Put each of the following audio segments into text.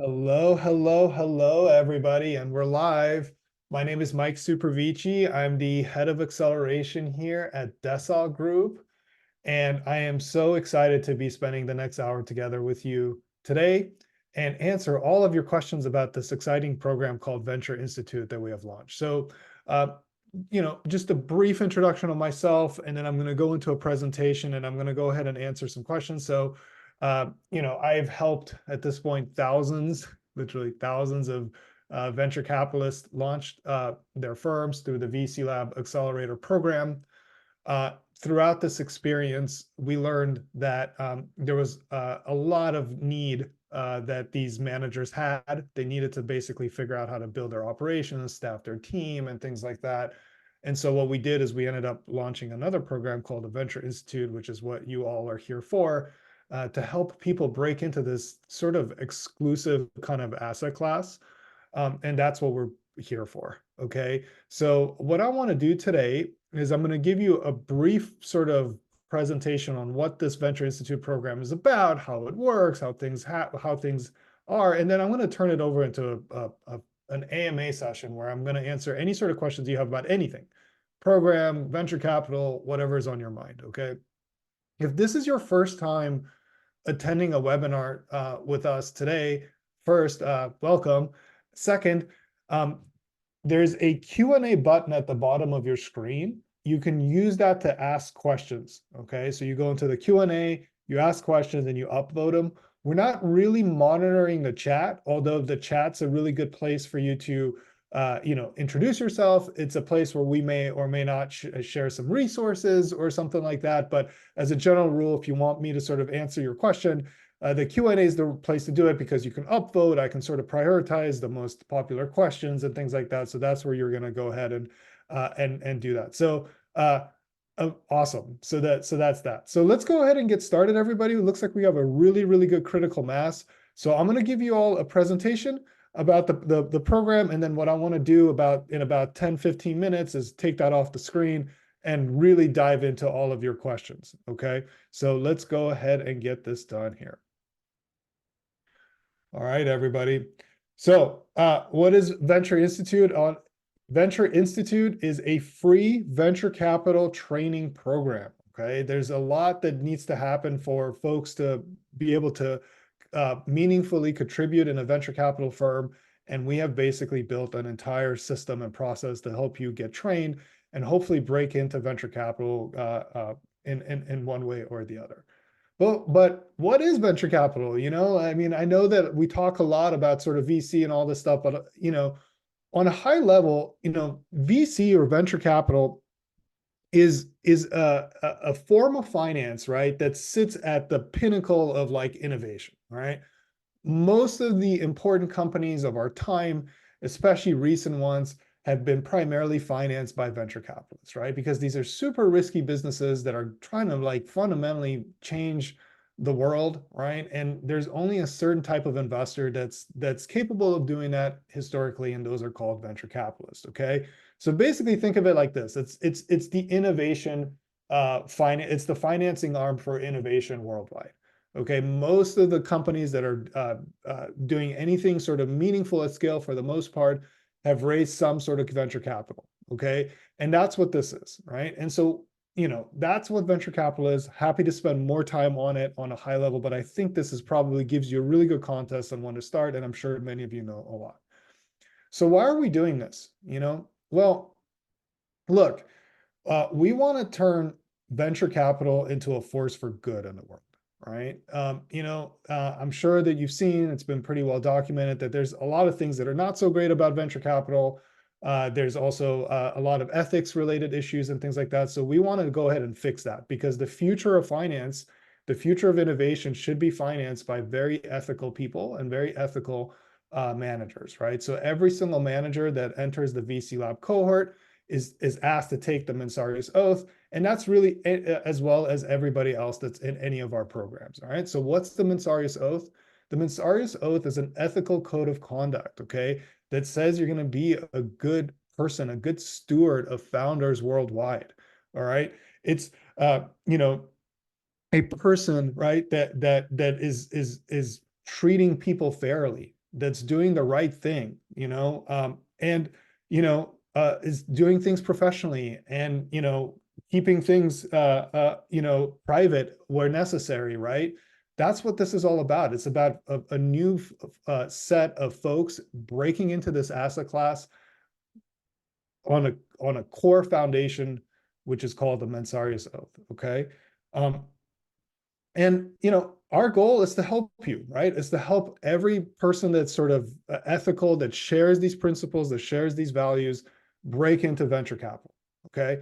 Hello, hello, hello, everybody, and we're live. My name is Mike Suprovici. I'm the head of acceleration here at Desal Group, and I am so excited to be spending the next hour together with you today and answer all of your questions about this exciting program called Venture Institute that we have launched. So, uh, just a brief introduction of myself, and then I'm going to go into a presentation and I'm going to go ahead and answer some questions. So, I've helped at this point thousands, literally thousands of venture capitalists launched their firms through the VC Lab Accelerator program. Throughout this experience, we learned that there was a lot of need that these managers had. They needed to basically figure out how to build their operations, staff their team, and things like that. And so what we did is we ended up launching another program called the Venture Institute, which is what you all are here for, to help people break into this sort of exclusive kind of asset class. And that's what we're here for. Okay. So what I want to do today is I'm going to give you a brief sort of presentation on what this Venture Institute program is about, how it works, how things are, and then I'm going to turn it over into an AMA session where I'm going to answer any sort of questions you have about anything, program, venture capital, whatever is on your mind. Okay. If this is your first time attending a webinar with us today, first, welcome. Second, there's a Q&A button at the bottom of your screen. You can use that to ask questions, okay? So you go into the Q&A, you ask questions, and you upvote them. We're not really monitoring the chat, although the chat's a really good place for you to introduce yourself. It's a place where we may or may not share some resources or something like that. But as a general rule, if you want me to sort of answer your question, the Q&A is the place to do it because you can upvote. I can sort of prioritize the most popular questions and things like that. So that's where you're going to go ahead and do that. So awesome. So that's that. So let's go ahead and get started, everybody. It looks like we have a really, really good critical mass. So I'm going to give you all a presentation about the program. And then what I want to do in about 10, 15 minutes is take that off the screen and really dive into all of your questions. Okay. So let's go ahead and get this done here. All right, everybody. So what is Venture Institute? Venture Institute is a free venture capital training program. Okay. There's a lot that needs to happen for folks to be able to meaningfully contribute in a venture capital firm. And we have basically built an entire system and process to help you get trained and hopefully break into venture capital in one way or the other. But what is venture capital? I mean, I know that we talk a lot about sort of VC and all this stuff, but on a high level, VC or venture capital is a form of finance, right? That sits at the pinnacle of like innovation, right? Most of the important companies of our time, especially recent ones, have been primarily financed by venture capitalists, right? Because these are super risky businesses that are trying to like fundamentally change the world, right? And there's only a certain type of investor that's capable of doing that historically, and those are called venture capitalists. Okay, so basically think of it like this: it's the innovation it's the financing arm for innovation worldwide. Okay, most of the companies that are doing anything sort of meaningful at scale, for the most part, have raised some sort of venture capital. Okay, and that's what this is, right? And so, that's what venture capital is. Happy to spend more time on it on a high level, but I think this is probably gives you a really good context on when to start, and I'm sure many of you know a lot. So why are we doing this? Well, look, we want to turn venture capital into a force for good in the world, right? I'm sure that you've seen, it's been pretty well documented that there's a lot of things that are not so great about venture capital. There's also a lot of ethics related issues and things like that. So we want to go ahead and fix that, because the future of finance, the future of innovation should be financed by very ethical people and very ethical managers, right? So every single manager that enters the VC Lab cohort is asked to take the Mensarius Oath. And that's really as well as everybody else that's in any of our programs. All right. So what's the Mensarius Oath? The Mensarius Oath is an ethical code of conduct, okay, that says you're going to be a good person, a good steward of founders worldwide. All right. It's a person, right, that is treating people fairly, that's doing the right thing, and is doing things professionally, and keeping things private where necessary, right? That's what this is all about. It's about a new set of folks breaking into this asset class on a core foundation, which is called the Mensarius Oath. Okay. Um, and our goal is to help you, right? Is to help every person that's sort of ethical, that shares these principles, that shares these values, break into venture capital. Okay.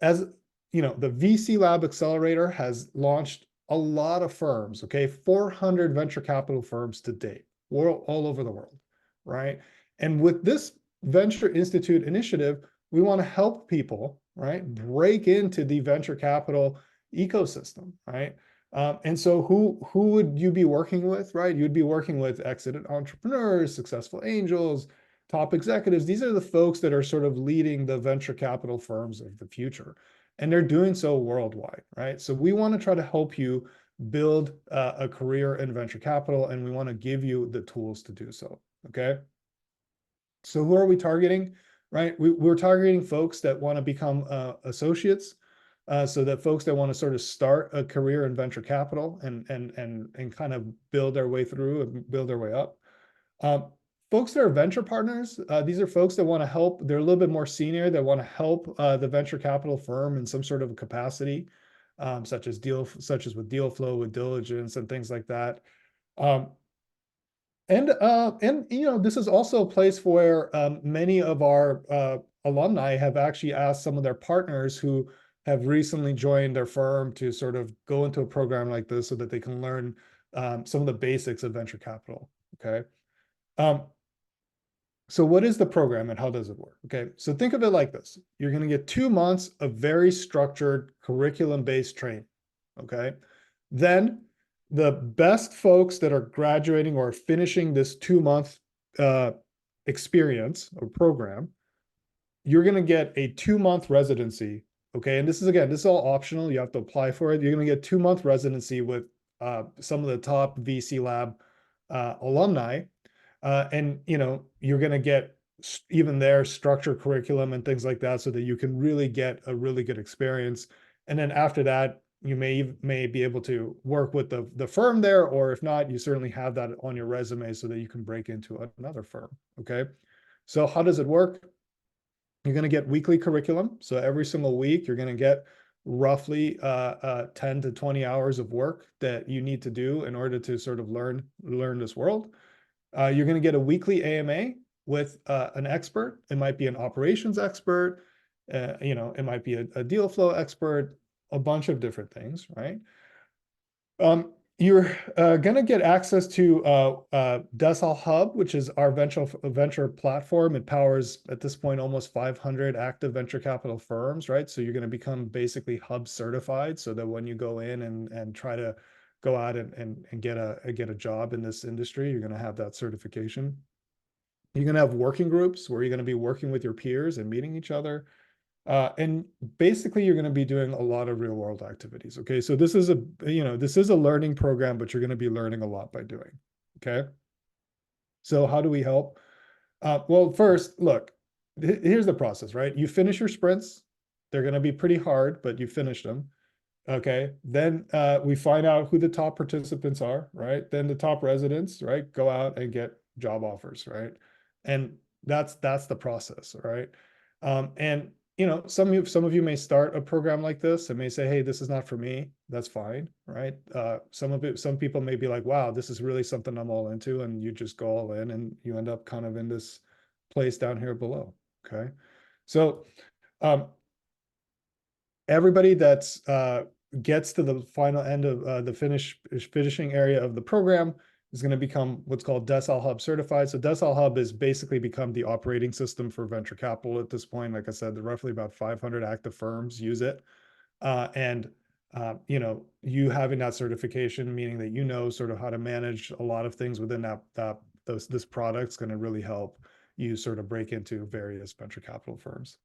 As the VC Lab Accelerator has launched a lot of firms, okay, 400 venture capital firms to date, all over the world, right? And with this Venture Institute initiative, we want to help people, right, break into the venture capital ecosystem, right? And so who would you be working with, right? You'd be working with exited entrepreneurs, successful angels, top executives. These are the folks that are sort of leading the venture capital firms of the future. And they're doing so worldwide, right? So we want to try to help you build a career in venture capital, and we want to give you the tools to do so, okay? So who are we targeting, right? We're targeting folks that want to become associates, so that folks that want to sort of start a career in venture capital and kind of build their way through and build their way up. Folks that are venture partners, these are folks that want to help. They're a little bit more senior. That want to help the venture capital firm in some sort of capacity, such as with deal flow, with diligence, and things like that. And this is also a place where many of our alumni have actually asked some of their partners who have recently joined their firm to sort of go into a program like this so that they can learn some of the basics of venture capital. Okay. So what is the program and how does it work? Okay. So think of it like this. You're going to get 2 months of very structured curriculum-based training. Okay. Then the best folks that are graduating or finishing this 2 month experience or program, you're going to get a 2 month residency. Okay. And this is all optional. You have to apply for it. You're going to get 2 month residency with some of the top VC Lab alumni. And you're going to get even their structured curriculum and things like that so that you can really get a really good experience. And then after that, you may be able to work with the firm there, or if not, you certainly have that on your resume so that you can break into another firm. Okay. So how does it work? You're going to get weekly curriculum. So every single week, you're going to get roughly 10 to 20 hours of work that you need to do in order to sort of learn this world. You're going to get a weekly AMA with an expert. It might be an operations expert. It might be a deal flow expert, a bunch of different things, right? You're going to get access to Decile Hub, which is our venture platform. It powers, at this point, almost 500 active venture capital firms, right? So you're going to become basically Hub certified so that when you go in and try to go out and get a job in this industry, you're going to have that certification. You're going to have working groups where you're going to be working with your peers and meeting each other. And basically, you're going to be doing a lot of real world activities. Okay, so this is a learning program, but you're going to be learning a lot by doing. Okay, so how do we help? Well, first, look, here's the process, right? You finish your sprints. They're going to be pretty hard, but you finish them. Okay, then we find out who the top participants are, right? Then the top residents, right, go out and get job offers, right? And that's the process, right? And some of you may start a program like this and may say, hey, this is not for me. That's fine, right? Some people may be like, wow, this is really something I'm all into, and you just go all in and you end up kind of in this place down here below. Okay, so everybody that's gets to the final end of the finishing area of the program is going to become what's called Decile Hub certified. So Decile Hub has basically become the operating system for venture capital at this point. Like I said, roughly about 500 active firms use it. You having that certification, meaning that sort of how to manage a lot of things within this product is going to really help you sort of break into various venture capital firms.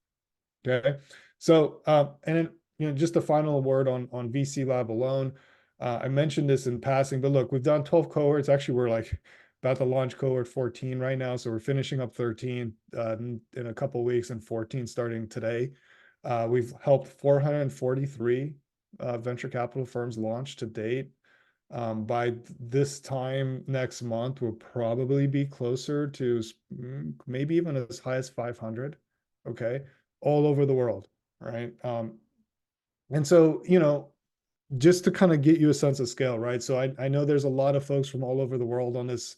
Okay, so and then just a final word on VC Lab alone. I mentioned this in passing, but look, we've done 12 cohorts. Actually, about to launch cohort 14 right now. So we're finishing up 13 in a couple weeks and 14 starting today. We've helped 443 venture capital firms launch to date. By this time next month, we'll probably be closer to maybe even as high as 500, okay, all over the world, right? And so, just to kind of get you a sense of scale, right? So I know there's a lot of folks from all over the world on this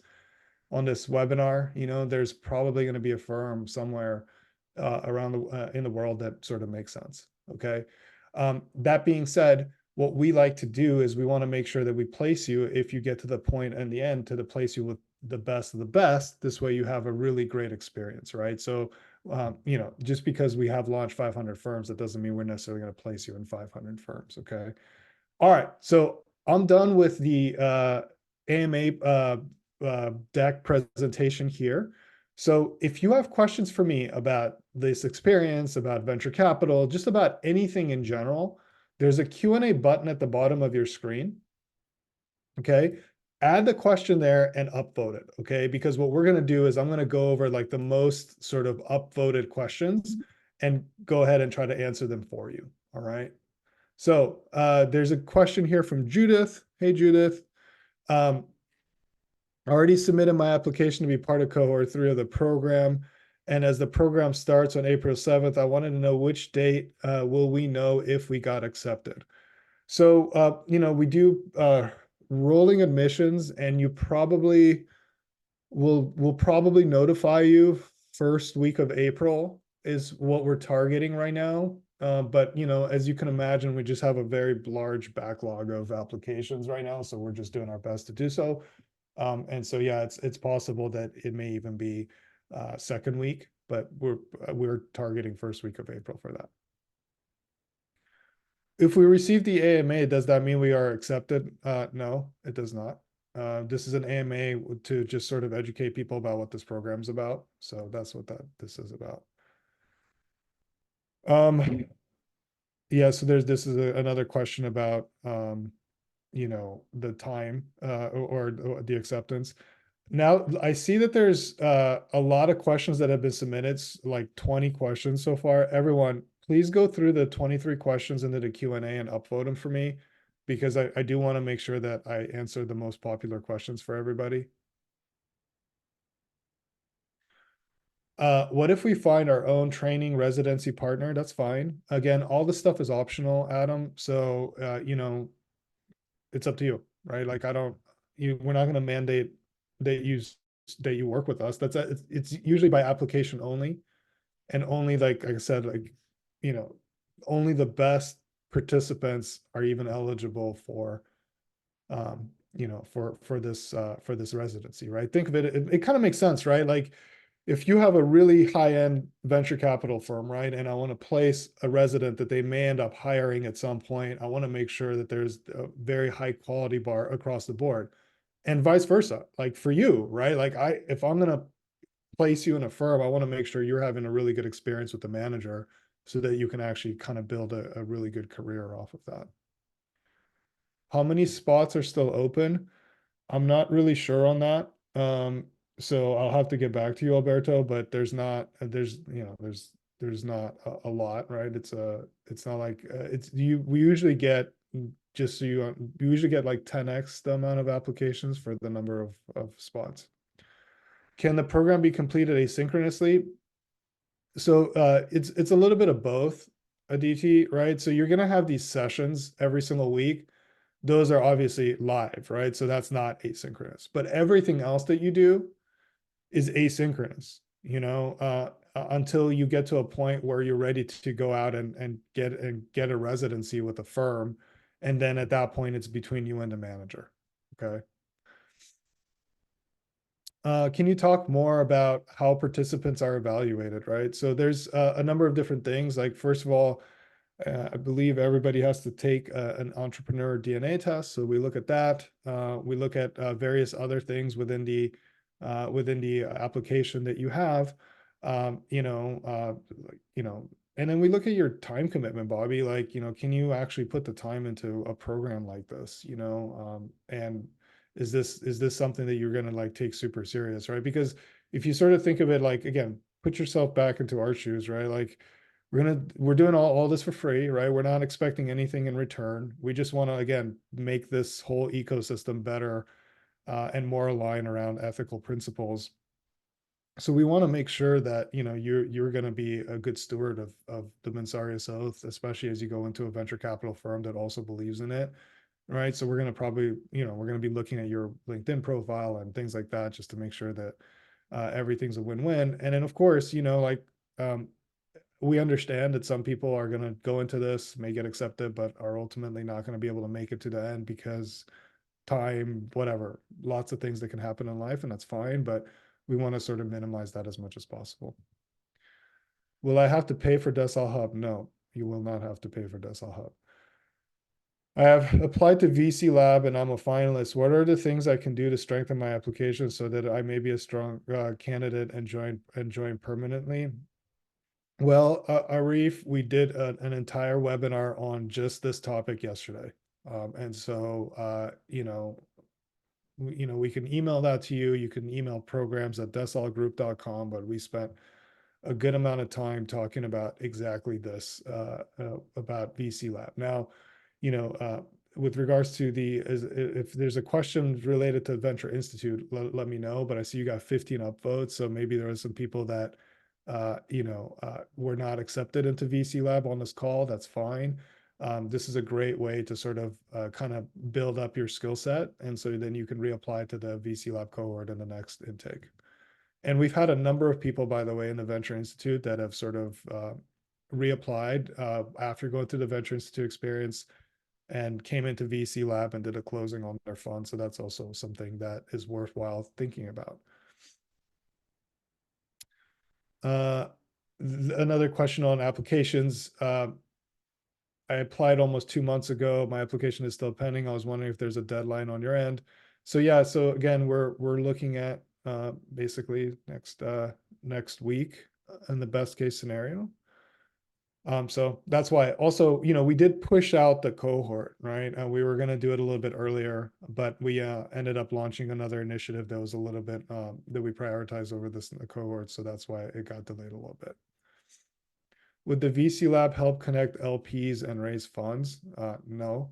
webinar. There's probably going to be a firm somewhere around in the world that sort of makes sense. Okay. That being said, what we like to do is we want to make sure that we place you, if you get to the point in the end, to the place you with the best of the best. This way you have a really great experience, right? So, just because we have launched 500 firms, that doesn't mean we're necessarily going to place you in 500 firms. Okay. All right. So I'm done with the AMA deck presentation here. So if you have questions for me about this experience, about venture capital, just about anything in general, there's a Q&A button at the bottom of your screen. Okay. Add the question there and upvote it. Okay. Because what we're going to do is I'm going to go over like the most sort of upvoted questions and go ahead and try to answer them for you. All right. So there's a question here from Judith. Hey, Judith. I already submitted my application to be part of cohort 3 of the program. And as the program starts on April 7th, I wanted to know which date will we know if we got accepted. So, we do rolling admissions, and you probably we'll probably notify you first week of April is what we're targeting right now. But as you can imagine, we just have a very large backlog of applications right now, so we're just doing our best to do so. And so yeah, it's possible that it may even be second week, but we're targeting first week of April for that. If we receive the AMA, does that mean we are accepted? No, it does not. This is an AMA to just sort of educate people about what this program's about. So that's what this is about. Yeah, so this is another question about the time or the acceptance. Now I see that there's a lot of questions that have been submitted, like 20 questions so far. Everyone, please go through the 23 questions into the Q&A and upvote them for me, because I do want to make sure that I answer the most popular questions for everybody. What if we find our own training residency partner? That's fine. Again, all this stuff is optional, Adam. So, it's up to you, right? Like we're not going to mandate that you work with us. It's usually by application only, and only like I said, like, only the best participants are even eligible for, for this residency, right? Think of it, it kind of makes sense, right? Like if you have a really high-end venture capital firm, right, and I want to place a resident that they may end up hiring at some point, I want to make sure that there's a very high quality bar across the board, and vice versa. Like for you, right? Like if I'm going to place you in a firm, I want to make sure you're having a really good experience with the manager so that you can actually kind of build a really good career off of that. How many spots are still open? I'm not really sure on that. So I'll have to get back to you, Alberto, but there's not a lot, right? It's not like we usually get, just so we usually get like 10x the amount of applications for the number of spots. Can the program be completed asynchronously? So it's a little bit of both, Aditi, right? So you're gonna have these sessions every single week. Those are obviously live, right? So that's not asynchronous. But everything else that you do is asynchronous, until you get to a point where you're ready to go out and get a residency with a firm. And then at that point, it's between you and the manager. Okay. Can you talk more about how participants are evaluated, right? So there's a number of different things. Like, first of all, I believe everybody has to take an entrepreneur DNA test. So we look at that. We look at various other things within the application that you have. And then we look at your time commitment, Bobby. Like, can you actually put the time into a program like this? And is this something that you're going to like take super serious, right? Because if you sort of think of it like, again, put yourself back into our shoes, right? Like we're doing all this for free, right? We're not expecting anything in return. We just want to, again, make this whole ecosystem better, and more aligned around ethical principles. So we want to make sure that, you're going to be a good steward of the Mensarius Oath, especially as you go into a venture capital firm that also believes in it, right? So we're going to probably, we're going to be looking at your LinkedIn profile and things like that, just to make sure that everything's a win-win. And then, of course, like, um, we understand that some people are going to go into this, may get accepted, but are ultimately not going to be able to make it to the end because time, whatever, lots of things that can happen in life, and that's fine. But we want to sort of minimize that as much as possible. Will I have to pay for Decile Hub? No, you will not have to pay for Decile Hub. I have applied to VC Lab and I'm a finalist. What are the things I can do to strengthen my application so that I may be a strong candidate and join permanently? Well, Arif, we did an entire webinar on just this topic yesterday. And so, we can email that to you. You can email programs@decilegroup.com, but we spent a good amount of time talking about exactly this, about VC Lab. Now, with regards to if there's a question related to Venture Institute, let me know. But I see you got 15 upvotes, so maybe there are some people that, were not accepted into VC Lab on this call. That's fine. This is a great way to sort of kind of build up your skill set, and so then you can reapply to the VC Lab cohort in the next intake. And we've had a number of people, by the way, in the Venture Institute that have sort of reapplied after going through the Venture Institute experience and came into VC Lab and did a closing on their fund. So that's also something that is worthwhile thinking about. Uh, Another question on applications. I applied almost 2 months ago. My application is still pending. I was wondering if there's a deadline on your end. So yeah, so again, we're looking at basically next week in the best case scenario. So that's why also, we did push out the cohort, right? We were going to do it a little bit earlier, but we ended up launching another initiative that was a little bit that we prioritized over this in the cohort. So that's why it got delayed a little bit. Would the VC Lab help connect LPs and raise funds? No.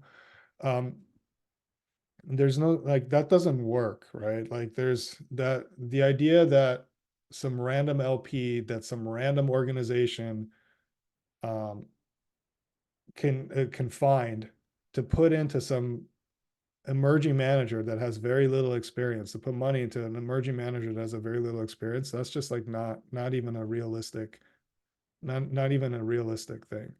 There's no, like, that doesn't work, right? Like the idea that some random LP, that some random organization um, can find to put into some emerging manager that has very little experience, to put money into an emerging manager that has a very little experience, that's just like not even a realistic, not even a realistic thing.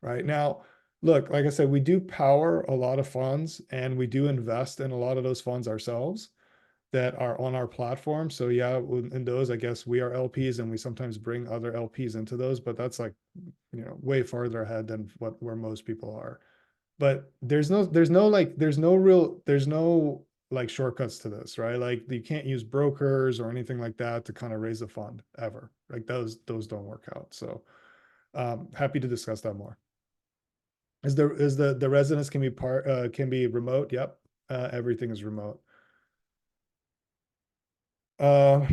Right now, look, like I said, we do power a lot of funds and we do invest in a lot of those funds ourselves that are on our platform. So yeah, in those, I guess we are LPs and we sometimes bring other LPs into those, but that's like, way farther ahead than where most people are. But there's no like shortcuts to this, right? Like you can't use brokers or anything like that to kind of raise a fund ever. Like those don't work out. So happy to discuss that more. The residence can be remote? Yep. Everything is remote. Uh,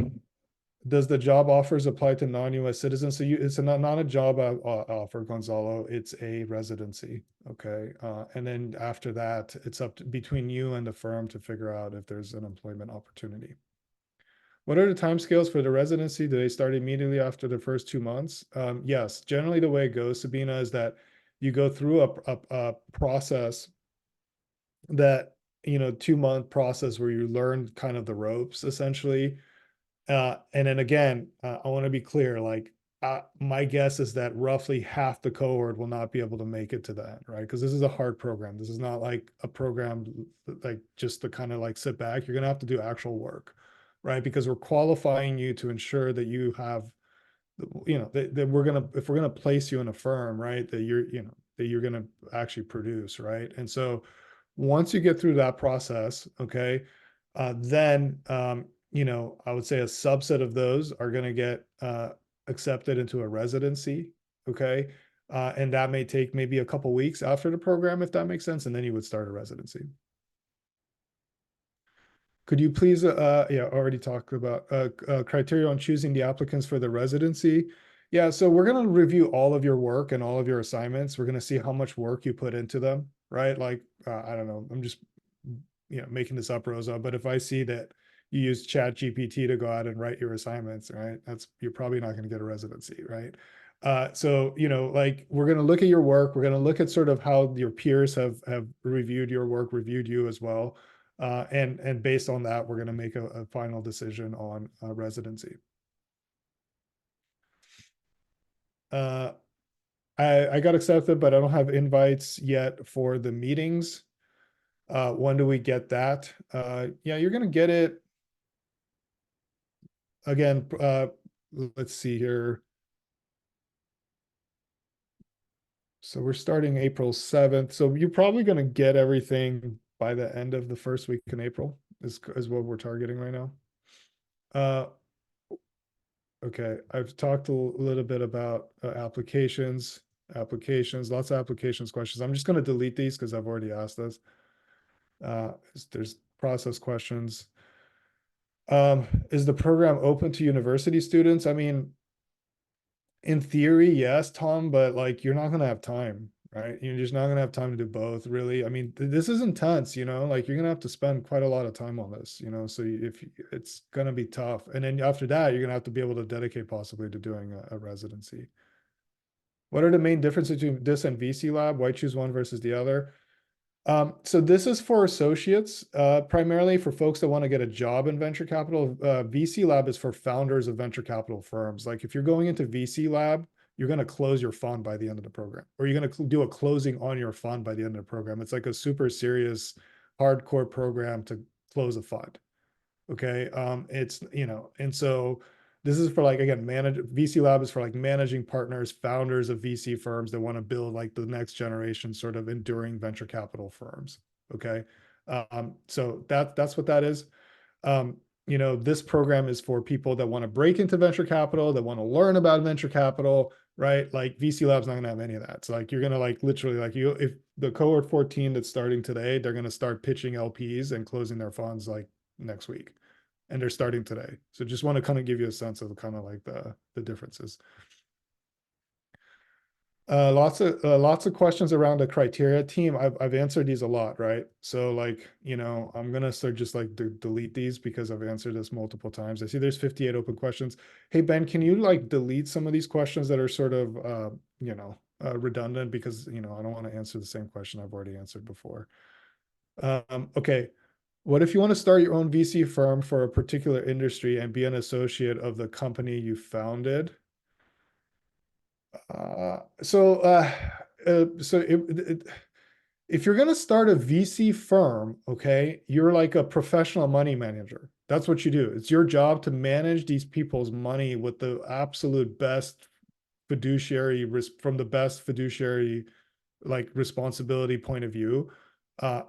does the job offers apply to non-US citizens? So it's not a job offer, Gonzalo. It's a residency. Okay. And then after that, it's up to between you and the firm to figure out if there's an employment opportunity. What are the timescales for the residency? Do they start immediately after the first 2 months? Yes, generally the way it goes, Sabina, is that you go through a process that, 2-month process where you learn kind of the ropes essentially. And then again, I want to be clear, like, my guess is that roughly half the cohort will not be able to make it to the end, right? Because this is a hard program. This is not like a program like just to kind of like sit back. You're gonna have to do actual work, right? Because we're qualifying you to ensure that you have, that we're gonna, if we're gonna place you in a firm, right, that you're gonna actually produce, right? And so once you get through that process, okay, then I would say a subset of those are going to get accepted into a residency, okay, and that may take maybe a couple weeks after the program, if that makes sense, and then you would start a residency. Could you please, yeah, already talked about criteria on choosing the applicants for the residency. Yeah, so we're going to review all of your work and all of your assignments. We're going to see how much work you put into them, right? Like, I don't know, I'm just, making this up, Rosa, but if I see that you use Chat GPT to go out and write your assignments, right? You're probably not going to get a residency, right? So, like we're going to look at your work. We're going to look at sort of how your peers have reviewed your work, reviewed you as well. And based on that, we're going to make a final decision on residency. Uh, I got accepted, but I don't have invites yet for the meetings. When do we get that? Yeah, you're going to get it again. Let's see here. So we're starting April 7th. So you're probably going to get everything by the end of the first week in April is what we're targeting right now. Uh, okay, I've talked a little bit about applications, lots of applications questions. I'm just going to delete these because I've already asked this. There's process questions. Is the program open to university students? I mean, in theory, yes, Tom, but like you're not gonna have time, right? You're just not gonna have time to do both, really. I mean, this is intense, like you're gonna have to spend quite a lot of time on this, so if it's gonna be tough. And then after that, you're gonna have to be able to dedicate possibly to doing a residency. What are the main differences between this and VC Lab? Why choose one versus the other? So this is for associates, primarily for folks that want to get a job in venture capital. VC Lab is for founders of venture capital firms. Like if you're going into VC Lab, you're going to close your fund by the end of the program, or you're going to do a closing on your fund by the end of the program. It's like a super serious, hardcore program to close a fund. Okay. And so this is for like, again, VC Lab is for like managing partners, founders of VC firms that want to build like the next generation sort of enduring venture capital firms. Okay. So that's what that is. This program is for people that want to break into venture capital, that want to learn about venture capital, right? Like VC Lab's not going to have any of that. So like you're going to like literally like if the cohort 14 that's starting today, they're going to start pitching LPs and closing their funds like next week, and they're starting today. So just want to kind of give you a sense of kind of like the differences. Lots of questions around the criteria. Team, I've answered these a lot, right? So like, I'm gonna start just like delete these because I've answered this multiple times. I see there's 58 open questions. Hey Ben, can you like delete some of these questions that are sort of redundant, because I don't want to answer the same question I've already answered before. Okay. What if you want to start your own VC firm for a particular industry and be an associate of the company you founded? If you're going to start a VC firm, okay, you're like a professional money manager. That's what you do. It's your job to manage these people's money with the absolute best from the best fiduciary like responsibility point of view. Uh,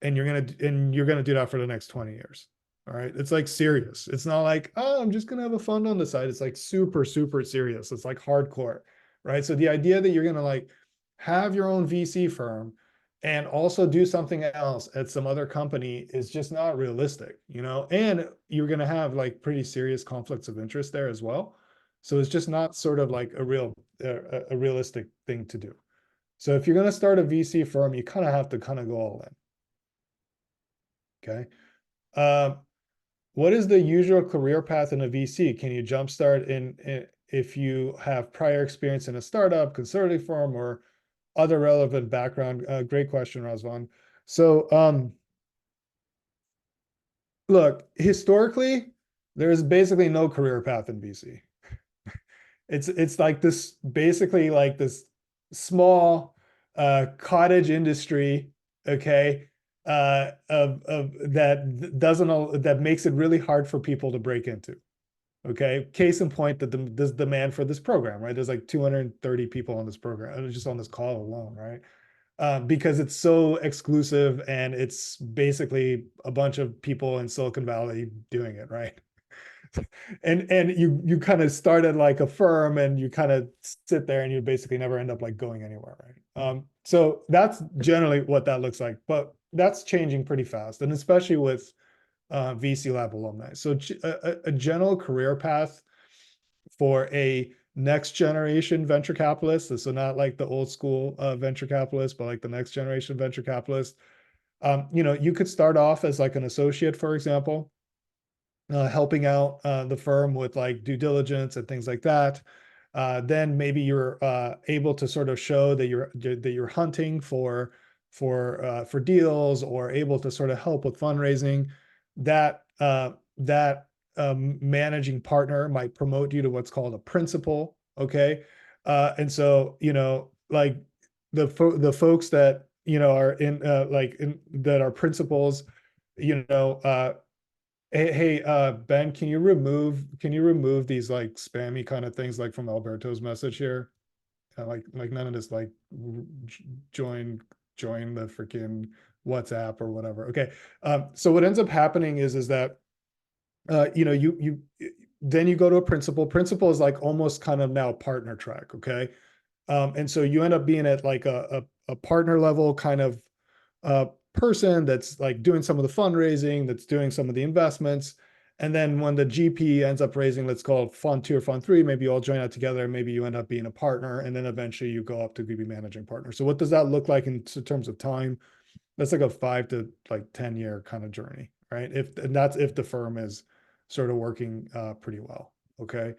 and you're gonna do that for the next 20 years. All right. It's like serious. It's not like, oh, I'm just gonna have a fund on the side. It's like super, super serious. It's like hardcore. Right. So the idea that you're gonna like have your own VC firm and also do something else at some other company is just not realistic, and you're gonna have like pretty serious conflicts of interest there as well. So it's just not sort of like a realistic thing to do. So if you're going to start a VC firm, you kind of have to kind of go all in. Okay. Um, what is the usual career path in a VC? Can you jumpstart if you have prior experience in a startup, consulting firm, or other relevant background? Great question, Razvan. So, look, historically, there's basically no career path in VC. It's like this, basically like this small cottage industry, okay, of that makes it really hard for people to break into. Okay, case in point that there's demand for this program, right? There's like 230 people on this program, just on this call alone, right? Because it's so exclusive and it's basically a bunch of people in Silicon Valley doing it, right? And you kind of started like a firm and you kind of sit there and you basically never end up like going anywhere, right? So that's generally what that looks like, but that's changing pretty fast, and especially with VC Lab alumni. So a general career path for a next generation venture capitalist. So not like the old school venture capitalist, but like the next generation venture capitalist. You could start off as like an associate, for example, helping out the firm with like due diligence and things like that. Then maybe you're able to sort of show that you're hunting for deals, or able to sort of help with fundraising. That managing partner might promote you to what's called a principal. Okay, and so like the folks that are in that are principals. You know, hey, Ben, can you remove these like spammy kind of things like from Alberto's message here? Like none of this like join join the freaking WhatsApp or whatever. Okay. So what ends up happening is that you then you go to a principal. Principal is like almost kind of now partner track. Okay. And so you end up being at like a partner level kind of person that's like doing some of the fundraising, that's doing some of the investments. And then when the GP ends up raising, let's call it fund two or fund three, maybe you all join out together, maybe you end up being a partner, and then eventually you go up to be managing partner. So what does that look like in terms of time? That's like a 5 to like 10 year kind of journey, right? And that's if the firm is sort of working pretty well. Okay.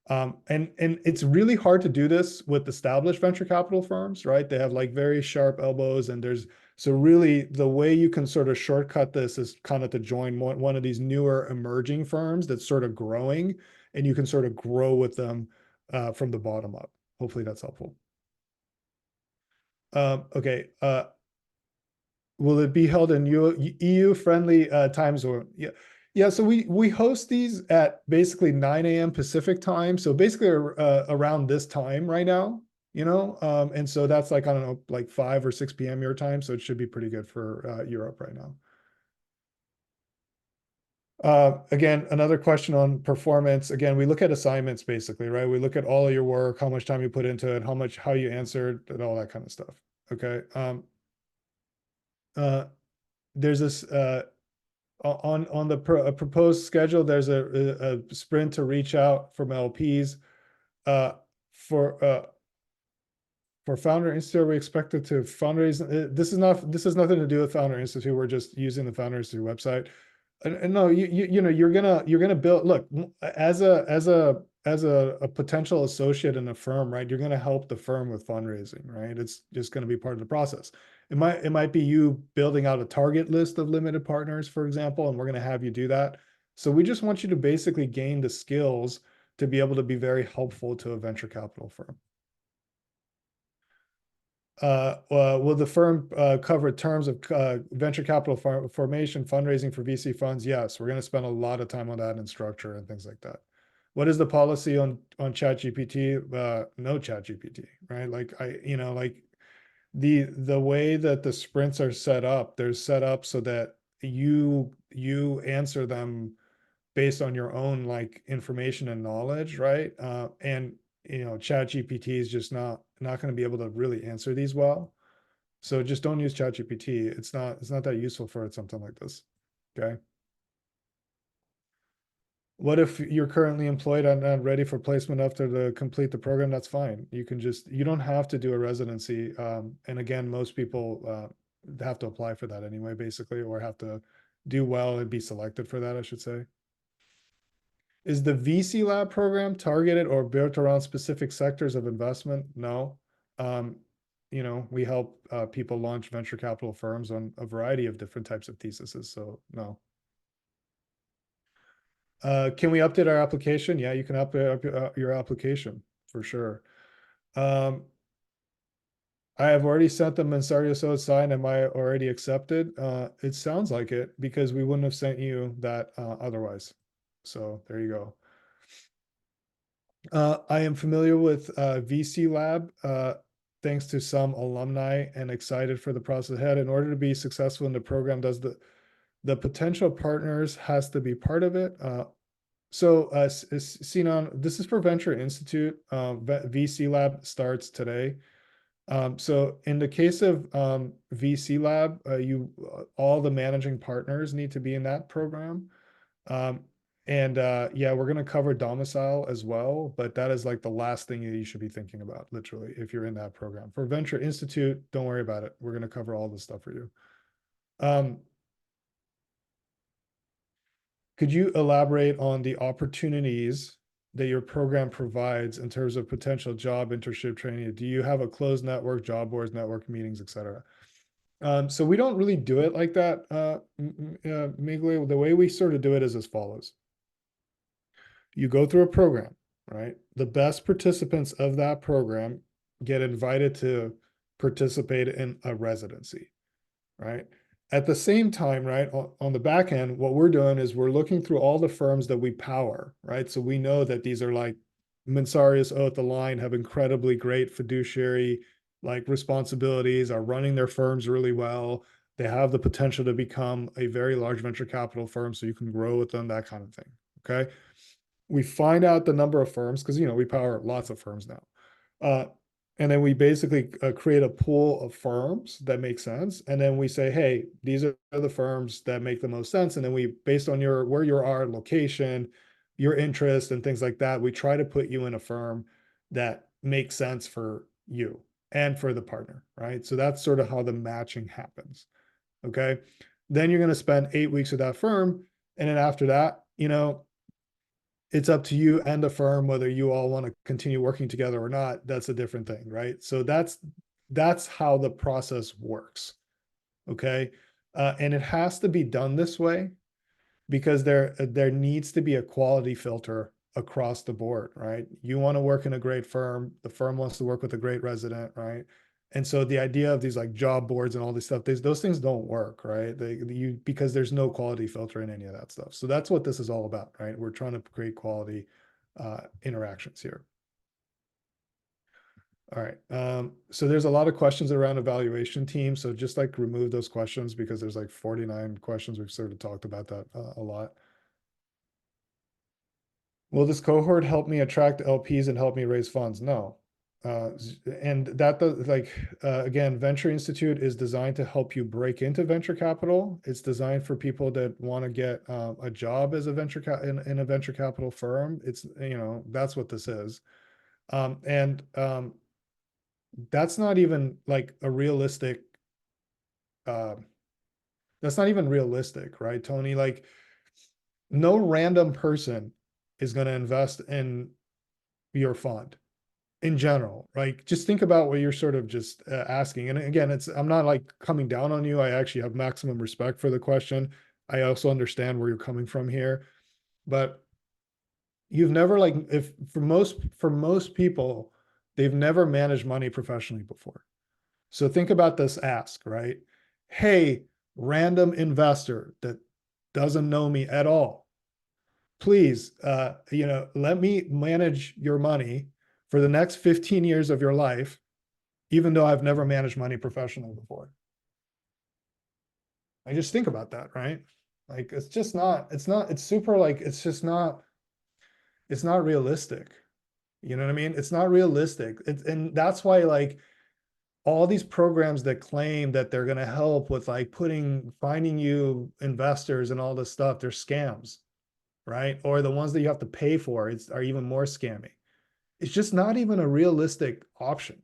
And it's really hard to do this with established venture capital firms, right? They have like very sharp elbows, and so really the way you can sort of shortcut this is kind of to join one of these newer emerging firms that's sort of growing, and you can sort of grow with them from the bottom up. Hopefully that's helpful. Okay. Will it be held in EU friendly time zone? Yeah. Yeah, so we host these at basically 9 a.m. Pacific time. So basically around this time right now, and so that's like, I don't know, like 5 or 6 p.m. your time. So it should be pretty good for Europe right now. Again, another question on performance. Again, we look at assignments basically, right? We look at all of your work, how much time you put into it, how you answered, and all that kind of stuff. Okay. Uh, there's this on the proposed schedule, there's a sprint to reach out from LPs. Uh, for Founder Institute, we expected to fundraise. This has nothing to do with Founder Institute. We're just using the Founder Institute website. And no, you're gonna build. Look, as a potential associate in a firm, right? You're gonna help the firm with fundraising, right? It's just gonna be part of the process. It might be you building out a target list of limited partners, for example, and we're gonna have you do that. So we just want you to basically gain the skills to be able to be very helpful to a venture capital firm. Will the firm cover terms of venture capital formation, fundraising for VC funds? Yes, we're going to spend a lot of time on that and structure and things like that. What is the policy on ChatGPT? No ChatGPT, right? Like the way that the sprints are set up, they're set up so that you answer them based on your own like information and knowledge, right? And ChatGPT is just not going to be able to really answer these well. So just don't use ChatGPT. It's not that useful for something like this. Okay. What if you're currently employed and not ready for placement after to complete the program? That's fine. You don't have to do a residency. And again, most people have to apply for that anyway, basically, or have to do well and be selected for that, I should say. Is the VC Lab program targeted or built around specific sectors of investment? No. We help people launch venture capital firms on a variety of different types of theses. So no. Can we update our application? Yeah, you can update your application for sure. I have already sent them Mensario so signed. Am I already accepted? It sounds like it, because we wouldn't have sent you that otherwise. So there you go. I am familiar with VC Lab, thanks to some alumni, and excited for the process ahead. In order to be successful in the program, does the potential partners has to be part of it? Sinan, this is for Venture Institute. VC Lab starts today. So in the case of VC Lab, all the managing partners need to be in that program. Um, and yeah, we're going to cover domicile as well, but that is like the last thing that you should be thinking about, literally, if you're in that program. For Venture Institute, don't worry about it. We're going to cover all this stuff for you. Um, could you elaborate on the opportunities that your program provides in terms of potential job internship training? Do you have a closed network, job boards, network meetings, etc.? So we don't really do it like that, Migle. The way we sort of do it is as follows. You go through a program, right? The best participants of that program get invited to participate in a residency, right? At the same time, right, on the back end, what we're doing is we're looking through all the firms that we power, right? So we know that these are like Mansarius Oath, the line, have incredibly great fiduciary like responsibilities, are running their firms really well. They have the potential to become a very large venture capital firm, so you can grow with them, that kind of thing. Okay. We find out the number of firms because we power lots of firms now. Uh, and then we basically create a pool of firms that make sense. And then we say, hey, these are the firms that make the most sense. And then we, based on where you are, location, your interest, and things like that, we try to put you in a firm that makes sense for you and for the partner, right? So that's sort of how the matching happens. Okay. Then you're going to spend 8 weeks with that firm. And then after that, it's up to you and the firm whether you all want to continue working together or not. That's a different thing, right? So that's how the process works. Okay. And it has to be done this way because there needs to be a quality filter across the board, right? You want to work in a great firm, the firm wants to work with a great resident, right? And so the idea of these like job boards and all this stuff, those things don't work, right? Because there's no quality filter in any of that stuff. So that's what this is all about, right? We're trying to create quality interactions here. All right. So there's a lot of questions around evaluation team. So just like remove those questions because there's like 49 questions. We've sort of talked about that a lot. Will this cohort help me attract LPs and help me raise funds? No. And that like again, Venture Institute is designed to help you break into venture capital. It's designed for people that want to get a job as a in a venture capital firm. It's that's what this is, and that's not even like a realistic. Uh, that's not even realistic, right, Tony? Like, no random person is going to invest in your fund in general, right? Just think about what you're sort of just asking. And again, I'm not like coming down on you. I actually have maximum respect for the question. I also understand where you're coming from here, but you've never like if for most people, they've never managed money professionally before. So think about this ask, right? Hey, random investor that doesn't know me at all, please, let me manage your money for the next 15 years of your life, even though I've never managed money professionally before. I just think about that, right? Like, it's super like, it's not realistic. You know what I mean? It's not realistic. And that's why like all these programs that claim that they're going to help with like finding you investors and all this stuff, they're scams, right? Or the ones that you have to pay for are even more scammy. It's just not even a realistic option,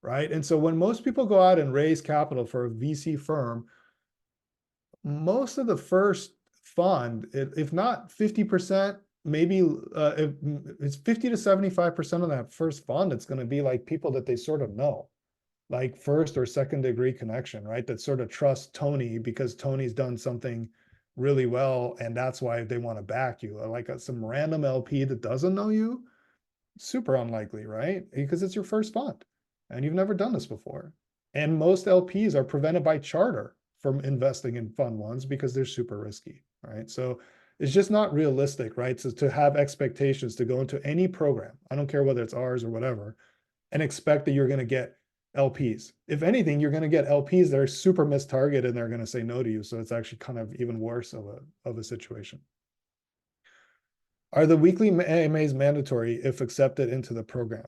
right? And so when most people go out and raise capital for a VC firm, most of the first fund, if not 50%, maybe if it's 50 to 75% of that first fund, it's going to be like people that they sort of know, like first or second degree connection, right? That sort of trust Tony because Tony's done something really well and that's why they want to back you. Like some random LP that doesn't know you, super unlikely, right? Because it's your first fund and you've never done this before. And most LPs are prevented by charter from investing in fund ones because they're super risky, right? So it's just not realistic, right? So to have expectations to go into any program, I don't care whether it's ours or whatever, and expect that you're going to get LPs. If anything, you're going to get LPs that are super mistargeted and they're going to say no to you. So it's actually kind of even worse of a situation. Are the weekly AMAs mandatory if accepted into the program?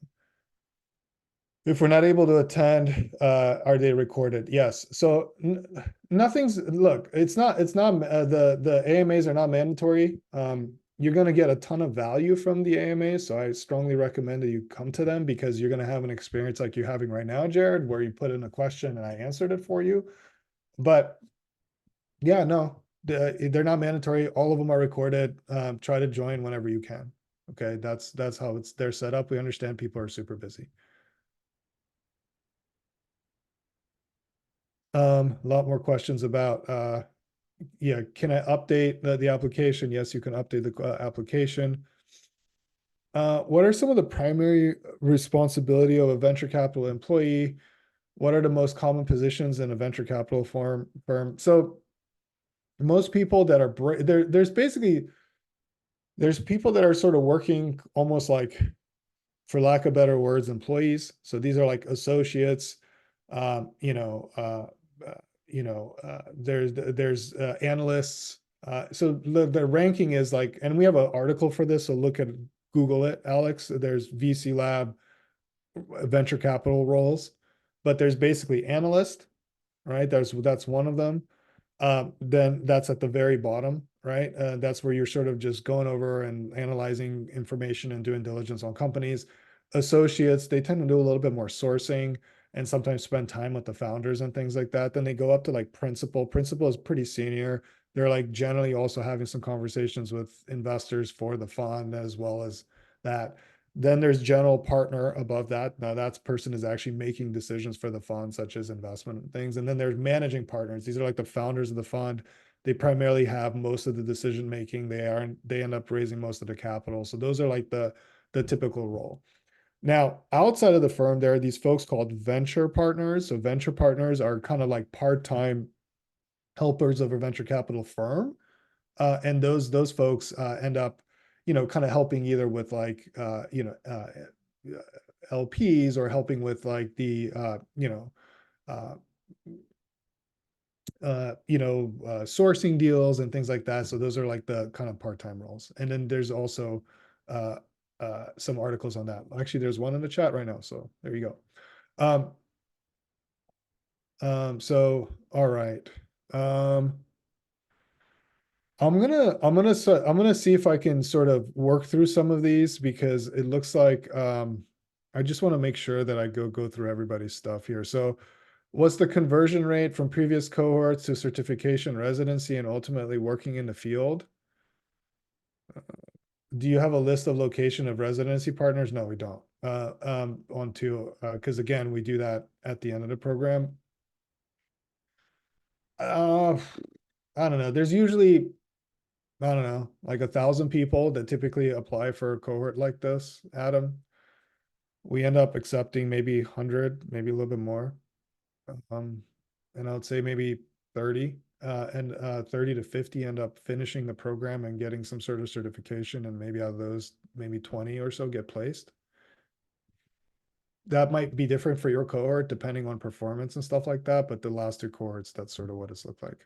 If we're not able to attend, are they recorded? Yes. So nothing's, look, it's not the AMAs are not mandatory. You're going to get a ton of value from the AMAs, so I strongly recommend that you come to them because you're going to have an experience like you're having right now, Jared, where you put in a question and I answered it for you. But yeah, no, they're not mandatory. All of them are recorded. Try to join whenever you can. Okay, that's how they're set up. We understand people are super busy. A lot more questions about, yeah, can I update the application? Yes, you can update the application. What are some of the primary responsibility of a venture capital employee? What are the most common positions in a venture capital firm? So most people that are there's basically there's people that are sort of working almost like, for lack of better words, employees. So these are like associates, um, you know, uh, there's analysts. So the ranking is like, and we have an article for this. So look at Google it, Alex. There's VC lab venture capital roles, but there's basically analyst, right? That's one of them. Then that's at the very bottom, right? That's where you're sort of just going over and analyzing information and doing diligence on companies. Associates, they tend to do a little bit more sourcing and sometimes spend time with the founders and things like that. Then they go up to like principal. Principal is pretty senior. They're like generally also having some conversations with investors for the fund as well as that. Then there's general partner above that. Now that person is actually making decisions for the fund, such as investment and things. And then there's managing partners. These are like the founders of the fund. They primarily have most of the decision making. They end up raising most of the capital. So those are like the typical role. Now, outside of the firm, there are these folks called venture partners. So venture partners are kind of like part-time helpers of a venture capital firm, and those folks end up, kind of helping either with like, LPs or helping with like the, uh, sourcing deals and things like that. So those are like the kind of part-time roles. And then there's also uh, some articles on that. Actually, there's one in the chat right now. So there you go. So all right. Um, I'm gonna see if I can sort of work through some of these because it looks like I just want to make sure that I go through everybody's stuff here. So what's the conversion rate from previous cohorts to certification, residency, and ultimately working in the field? Do you have a list of location of residency partners? No, we don't. On to because again, we do that at the end of the program. Uh, I don't know. There's usually, I don't know, like 1,000 people that typically apply for a cohort like this, Adam. We end up accepting maybe 100, maybe a little bit more. Um, and I would say maybe 30, and 30 to 50 end up finishing the program and getting some sort of certification, and maybe out of those, maybe 20 or so get placed. That might be different for your cohort depending on performance and stuff like that, but the last two cohorts, that's sort of what it's looked like.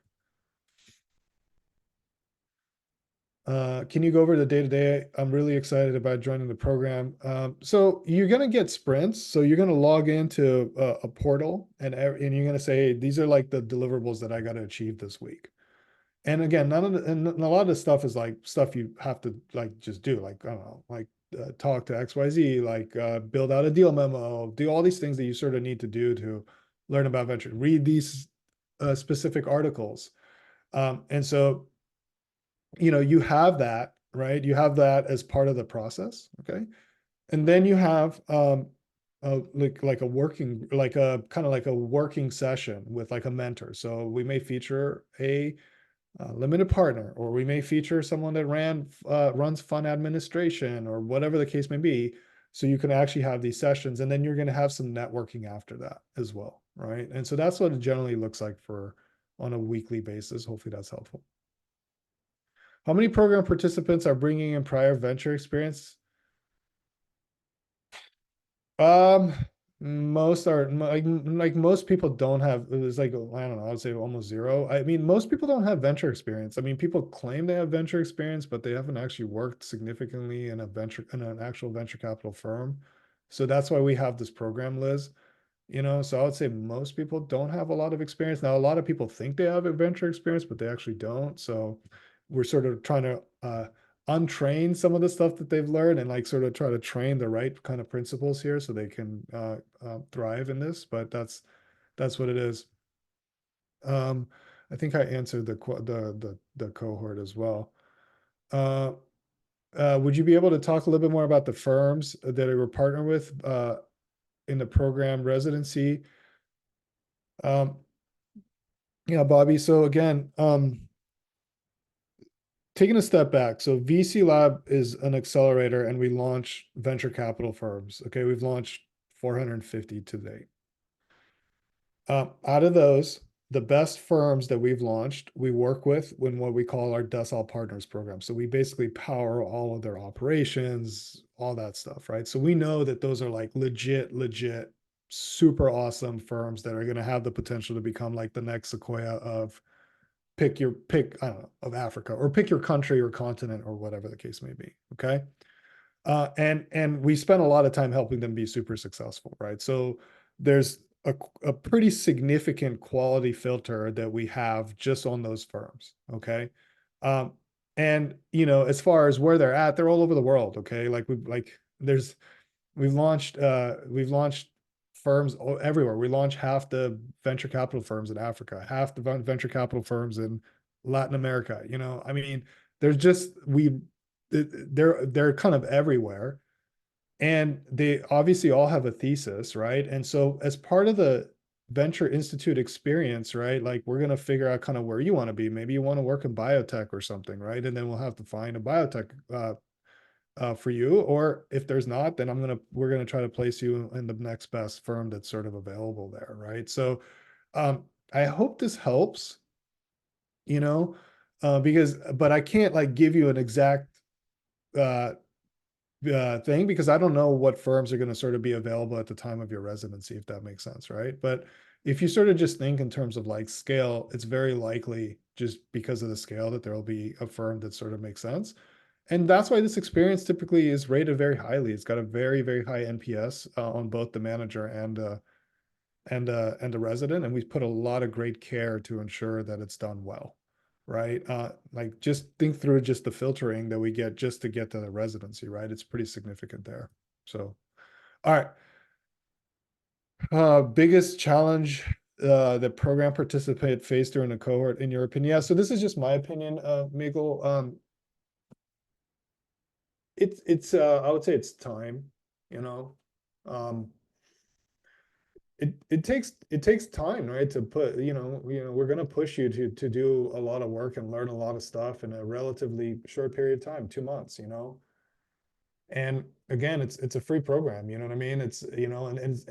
Can you go over the day-to-day? I'm really excited about joining the program. So you're going to get sprints. So you're going to log into a portal and you're going to say, hey, these are like the deliverables that I got to achieve this week. And again, and a lot of the stuff is like stuff you have to like just do, like, I don't know, like talk to XYZ, like build out a deal memo, do all these things that you sort of need to do to learn about venture, read these specific articles. And so you have that, right? You have that as part of the process, okay? And then you have like a working, like a kind of like a working session with like a mentor. So we may feature a limited partner, or we may feature someone that runs fund administration, or whatever the case may be. So you can actually have these sessions, and then you're going to have some networking after that as well, right? And so that's what it generally looks like for on a weekly basis. Hopefully that's helpful. How many program participants are bringing in prior venture experience? Um, most are like most people don't have. It's like, I don't know, I would say almost zero. I mean, most people don't have venture experience. I mean, people claim they have venture experience, but they haven't actually worked significantly in an actual venture capital firm. So that's why we have this program, Liz. So I would say most people don't have a lot of experience. Now, a lot of people think they have adventure experience, but they actually don't. So we're sort of trying to untrain some of the stuff that they've learned and like sort of try to train the right kind of principles here so they can thrive in this. But that's what it is. Um, I think I answered the cohort as well. Uh, would you be able to talk a little bit more about the firms that we were partnered with in the program residency? Um, yeah, Bobby. So again, taking a step back. So VC Lab is an accelerator and we launch venture capital firms. Okay, we've launched 450 to date. Out of those, the best firms that we've launched, we work with in what we call our Decile Partners program. So we basically power all of their operations, all that stuff, right? So we know that those are like legit, super awesome firms that are going to have the potential to become like the next Sequoia of I don't know, of Africa, or pick your country or continent or whatever the case may be. Okay. And we spent a lot of time helping them be super successful, right? So there's a pretty significant quality filter that we have just on those firms. Okay. Um, and as far as where they're at, they're all over the world. Okay. We've launched firms everywhere. We launched half the venture capital firms in Africa, half the venture capital firms in Latin America. I mean, there's just they're kind of everywhere, and they obviously all have a thesis, right? And so as part of the Venture Institute experience, right, like we're going to figure out kind of where you want to be. Maybe you want to work in biotech or something, right? And then we'll have to find a biotech for you. Or if there's not, then we're gonna try to place you in the next best firm that's sort of available there, right? So I hope this helps, but I can't like give you an exact uh, thing because I don't know what firms are going to sort of be available at the time of your residency, if that makes sense, right? But if you sort of just think in terms of like scale, it's very likely just because of the scale that there will be a firm that sort of makes sense. And that's why this experience typically is rated very highly. It's got a very, very high NPS on both the manager and the resident, and we put a lot of great care to ensure that it's done well, right? Like just think through just the filtering that we get just to get to the residency, right? It's pretty significant there. So, all right. Biggest challenge that program participant faced during a cohort, in your opinion? Yeah, so this is just my opinion, Miguel. It's I would say it's time, you know. Um, it takes time, right? To put, we're gonna push you to do a lot of work and learn a lot of stuff in a relatively short period of time, 2 months. And again, it's a free program, you know what I mean? It's and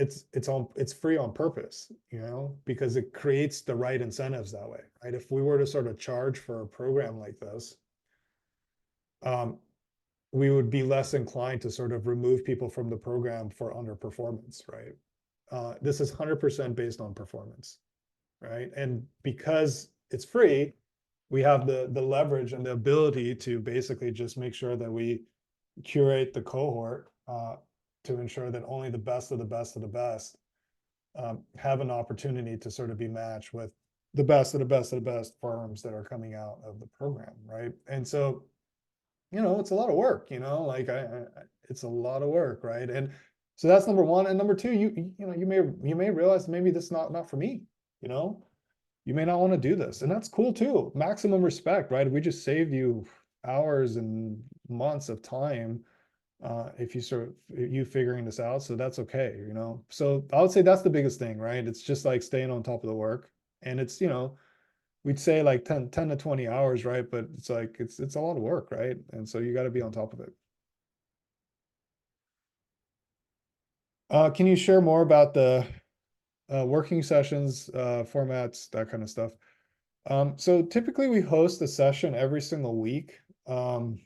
it's free on purpose, because it creates the right incentives that way, right? If we were to sort of charge for a program like this, um, we would be less inclined to sort of remove people from the program for underperformance, right? This is 100% based on performance, right? And because it's free, we have the leverage and the ability to basically just make sure that we curate the cohort to ensure that only the best of the best of the best have an opportunity to sort of be matched with the best of the best of the best firms that are coming out of the program, right? And so it's a lot of work, like it's a lot of work, right? And so that's number one. And number two, you may realize maybe this is not for me, you know, you may not want to do this, and that's cool too. Maximum respect, right? We just saved you hours and months of time if you figuring this out, so that's okay. So I would say that's the biggest thing, right? It's just like staying on top of the work, and it's we'd say like 10 to 20 hours, right? But it's like it's a lot of work, right? And so you got to be on top of it. Can you share more about the working sessions, formats, that kind of stuff? So typically we host a session every single week, and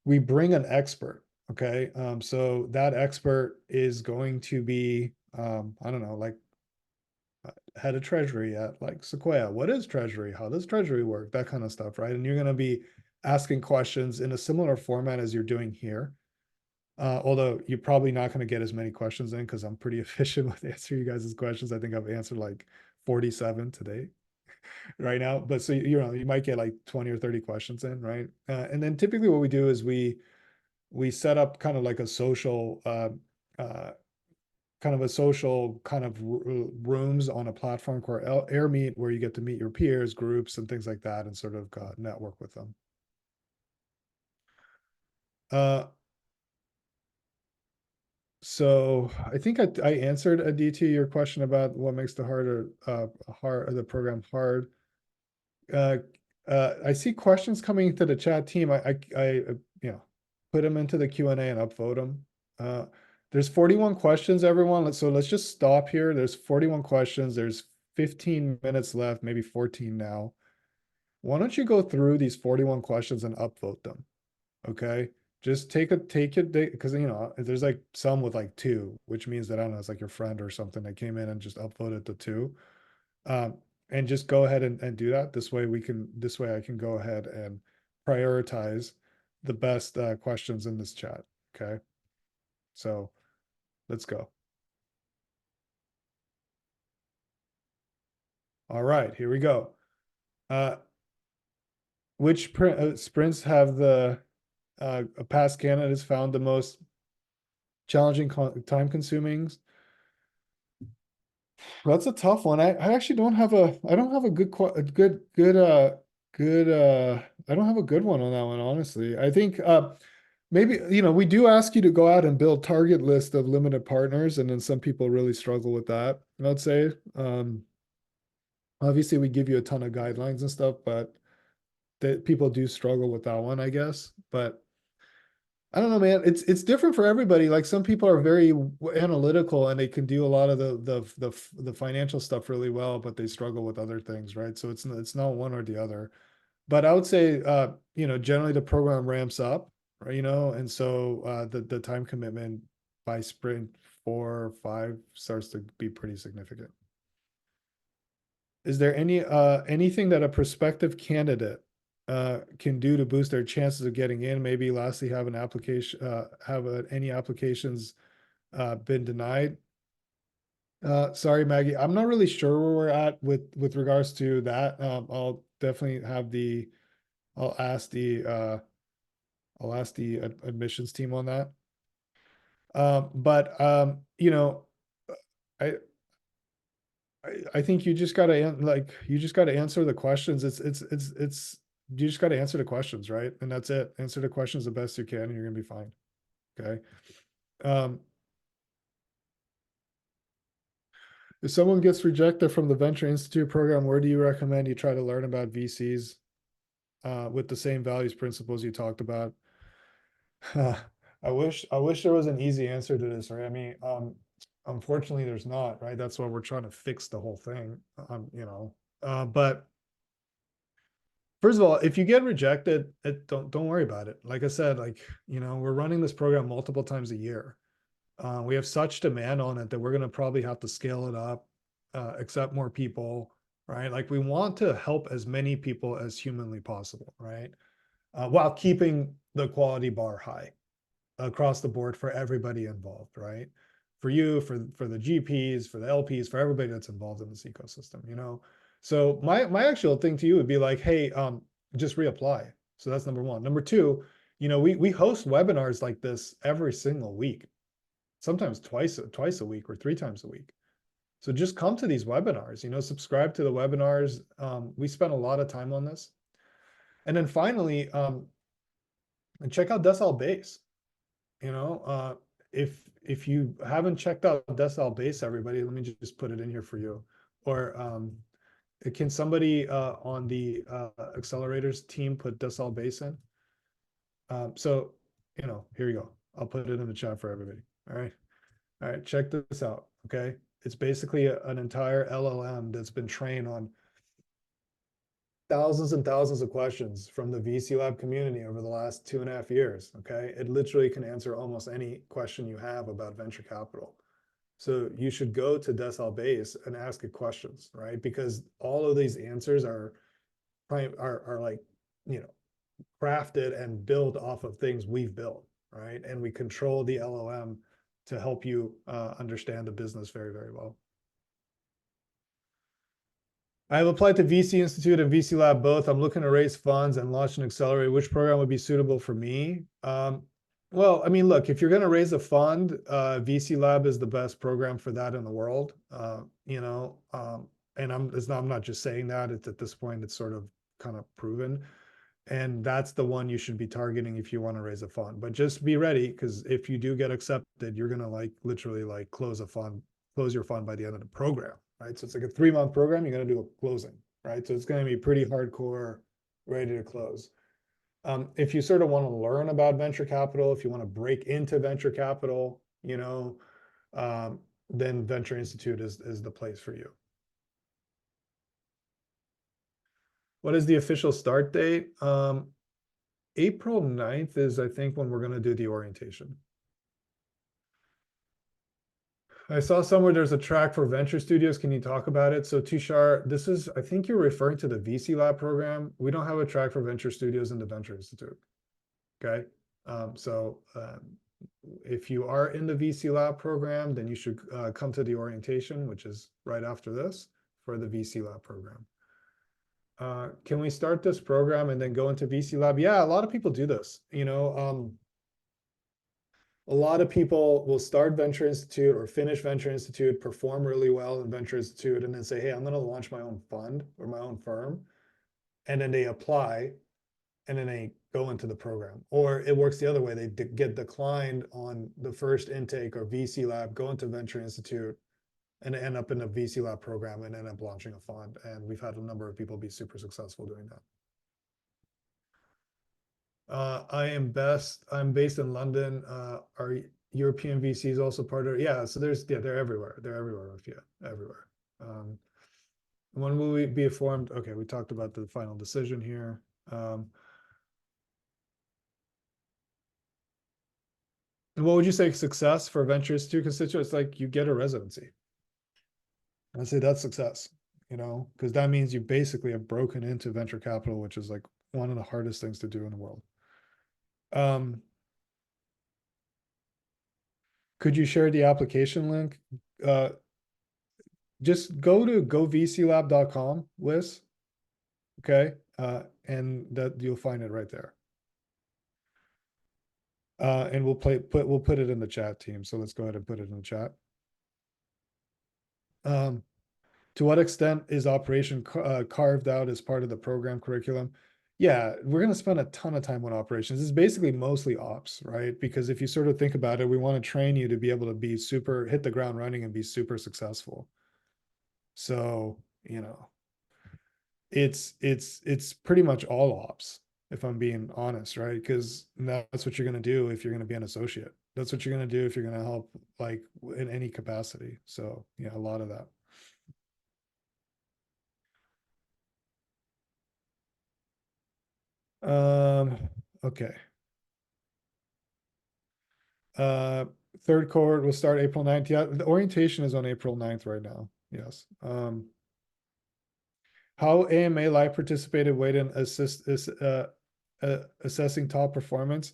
we bring an expert. Okay. So that expert is going to be, I don't know, like head of treasury at like Sequoia. What is treasury? How does treasury work? That kind of stuff, right? And you're going to be asking questions in a similar format as you're doing here. Although you're probably not going to get as many questions in because I'm pretty efficient with answering you guys' questions. I think I've answered like 47 today right now. But so, you might get like 20 or 30 questions in, right? And then typically what we do is we set up kind of like a social kind of rooms on a platform called AirMeet, where you get to meet your peers, groups, and things like that, and sort of network with them. So I think I answered Aditi your question about what makes the program hard. Uh, I see questions coming into the chat team. Put them into the Q&A and upvote them. There's 41 questions, everyone. So let's just stop here. There's 41 questions. There's 15 minutes left, maybe 14 now. Why don't you go through these 41 questions and upvote them? Okay. Just take it because there's like some with like two, which means that I don't know, it's like your friend or something that came in and just upvoted the two. And just go ahead and do that. This way I can go ahead and prioritize the best questions in this chat. Okay. So let's go. All right, here we go. Which sprints have the past candidates found the most challenging, time consuming? That's a tough one. I actually I don't have a I don't have a good one on that one, honestly. I think maybe, we do ask you to go out and build target list of limited partners, and then some people really struggle with that, I'd say. Obviously we give you a ton of guidelines and stuff, but that people do struggle with that one, I guess. But I don't know, man. It's different for everybody. Like some people are very analytical and they can do a lot of the financial stuff really well, but they struggle with other things, right? So it's not one or the other. But I would say, generally the program ramps up, right? And so the time commitment by sprint 4 or 5 starts to be pretty significant. Is there anything that a prospective candidate can do to boost their chances of getting in? Maybe lastly, have an application, any applications been denied? Sorry, Maggie, I'm not really sure where we're at with regards to that. I'll definitely I'll ask the admissions team on that. But I I think you just gotta answer the questions. You just gotta answer the questions, right? And that's it. Answer the questions the best you can, and you're gonna be fine. Okay. Um, if someone gets rejected from the Venture Institute program, where do you recommend you try to learn about VCs with the same values principles you talked about? I wish there was an easy answer to this, right? I mean, unfortunately, there's not, right? That's why we're trying to fix the whole thing. But first of all, if you get rejected, don't worry about it. Like I said, we're running this program multiple times a year. We have such demand on it that we're going to probably have to scale it up, accept more people, right? Like we want to help as many people as humanly possible, right? While keeping the quality bar high across the board for everybody involved, right? For you, for the GPs, for the LPs, for everybody that's involved in this ecosystem. So my actual thing to you would be like, hey, just reapply. So that's number one. Number two, we host webinars like this every single week, sometimes twice a week or 3 times a week. So just come to these webinars, subscribe to the webinars. We spend a lot of time on this. And then finally, and check out Decile Base. If you haven't checked out Decile Base, everybody, let me just put it in here for you. Or can somebody on the accelerators team put Decile Base in? So, here you go. I'll put it in the chat for everybody. All right, check this out. Okay. It's basically an entire LLM that's been trained on thousands and thousands of questions from the VC Lab community over the last 2.5 years. Okay. It literally can answer almost any question you have about venture capital. So you should go to Decile Base and ask it questions, right? Because all of these answers are like, crafted and built off of things we've built, right? And we control the LLM to help you understand the business very, very well. I have applied to VC Institute and VC Lab both. I'm looking to raise funds and launch an accelerator. Which program would be suitable for me? Well, I mean, look, if you're going to raise a fund, VC Lab is the best program for that in the world. And I'm not just saying that. It's at this point, it's sort of kind of proven. And that's the one you should be targeting if you want to raise a fund. But just be ready, because if you do get accepted, you're going to like literally like close your fund by the end of the program, right? So it's like a 3-month program, you're going to do a closing, right? So it's going to be pretty hardcore, ready to close. If you sort of want to learn about venture capital, if you want to break into venture capital, then Venture Institute is the place for you. What is the official start date? April 9th is, I think, when we're going to do the orientation. I saw somewhere there's a track for venture studios. Can you talk about it? So Tushar, I think you're referring to the VC Lab program. We don't have a track for venture studios in the Venture Institute. Okay. If you are in the VC Lab program, then you should come to the orientation, which is right after this, for the VC Lab program. Can we start this program and then go into VC Lab? Yeah, a lot of people do this. A lot of people will start Venture Institute or finish Venture Institute, perform really well in Venture Institute, and then say, hey, I'm going to launch my own fund or my own firm. And then they apply and then they go into the program. Or it works the other way. They get declined on the first intake or VC Lab, go into Venture Institute, and end up in a VC Lab program and end up launching a fund. And we've had a number of people be super successful doing that. I'm based in London. Are European VCs also part of it? Yeah, so they're everywhere. They're everywhere with you, everywhere. When will we be informed? Okay, we talked about the final decision here. And what would you say success for Venture Institute constituents? Like you get a residency. I'd say that's success, because that means you basically have broken into venture capital, which is like one of the hardest things to do in the world. Could you share the application link? Just go to govclab.com, Liz. Okay. And that you'll find it right there. And we'll put it in the chat, team. So let's go ahead and put it in the chat. To what extent is operation carved out as part of the program curriculum? Yeah, we're going to spend a ton of time on operations. It's basically mostly ops, right? Because if you sort of think about it, we want to train you to be able to hit the ground running and be super successful. So, it's pretty much all ops, if I'm being honest, right? Because that's what you're going to do if you're going to be an associate. That's what you're going to do if you're going to help like in any capacity. So yeah, a lot of that. Okay. Third cohort will start April 9th. Yeah, the orientation is on April 9th right now. Yes. How AMA Live participated weight in assessing top performance.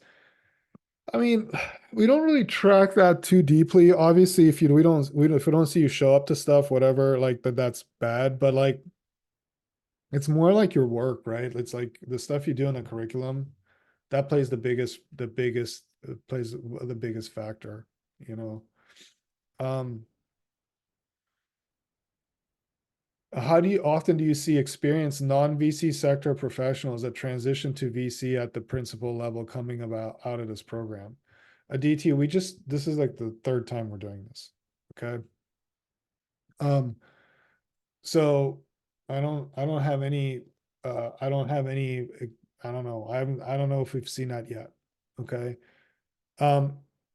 I mean, we don't really track that too deeply. Obviously, if we don't see you show up to stuff, whatever, like that's bad. But like, it's more like your work, right? It's like the stuff you do in the curriculum that plays the biggest factor, How often do you see experienced non-VC sector professionals that transition to VC at the principal level coming out of this program? Aditi, this is like the third time we're doing this. Okay. So I don't have any, I don't know. I don't know if we've seen that yet. Okay.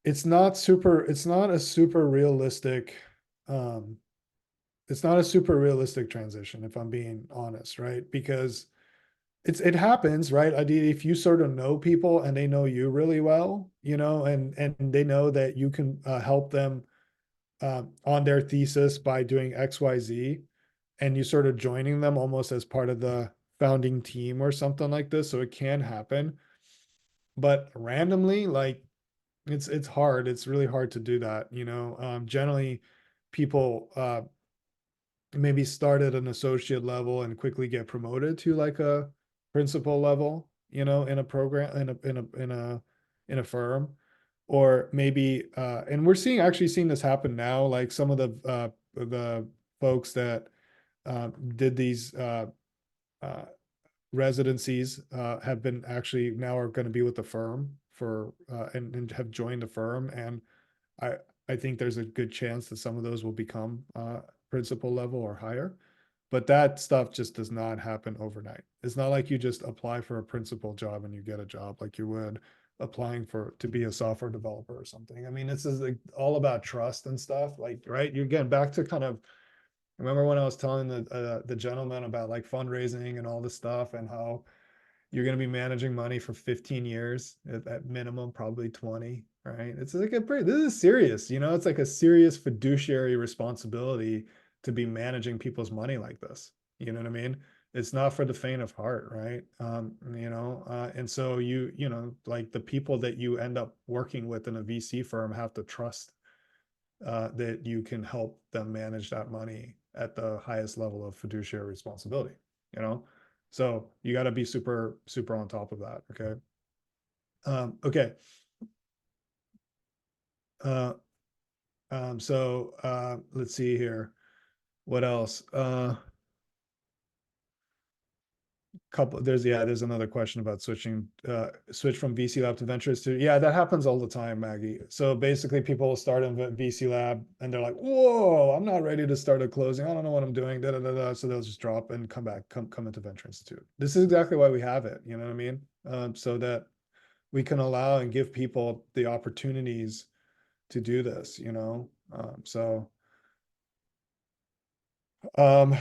It's not a super realistic, transition, if I'm being honest, right? Because it happens, right? If you sort of know people and they know you really well, and they know that you can help them on their thesis by doing XYZ, and you sort of joining them almost as part of the founding team or something like this. So it can happen. But randomly, like It's hard. It's really hard to do that, you know. Generally people maybe start at an associate level and quickly get promoted to like a principal level, you know, in a program in a firm. Or maybe and we're seeing this happen now, like some of the folks that did these uh, residencies have been actually now are going to be with the firm for and have joined the firm. And I I think there's a good chance that some of those will become principal level or higher. But that stuff just does not happen overnight. It's not like you just apply for a principal job and you get a job like you would applying for to be a software developer or something. I mean, this is like all about trust and stuff. Like, right? You're getting back to kind of remember when I was telling the gentleman about like fundraising and all this stuff and how you're going to be managing money for 15 years at minimum, probably 20, right? It's like a pretty, this is serious, you know, it's like a serious fiduciary responsibility to be managing people's money like this. You know what I mean? It's not for the faint of heart, right? You know, and so you know, like the people that you end up working with in a VC firm have to trust that you can help them manage that money at the highest level of fiduciary responsibility, you know? So you got to be super, super on top of that. Okay. Okay. Uh, let's see here. What else? Couple there's another question about switch from VC lab to ventures to yeah, that happens all the time, Maggie. So basically people will start in VC lab and they're like, whoa, I'm not ready to start a closing, I don't know what I'm doing, da, da, da, da. So they'll just drop and come into Venture Institute. This is exactly why we have it, you know what I mean? So that we can allow and give people the opportunities to do this, you know. Um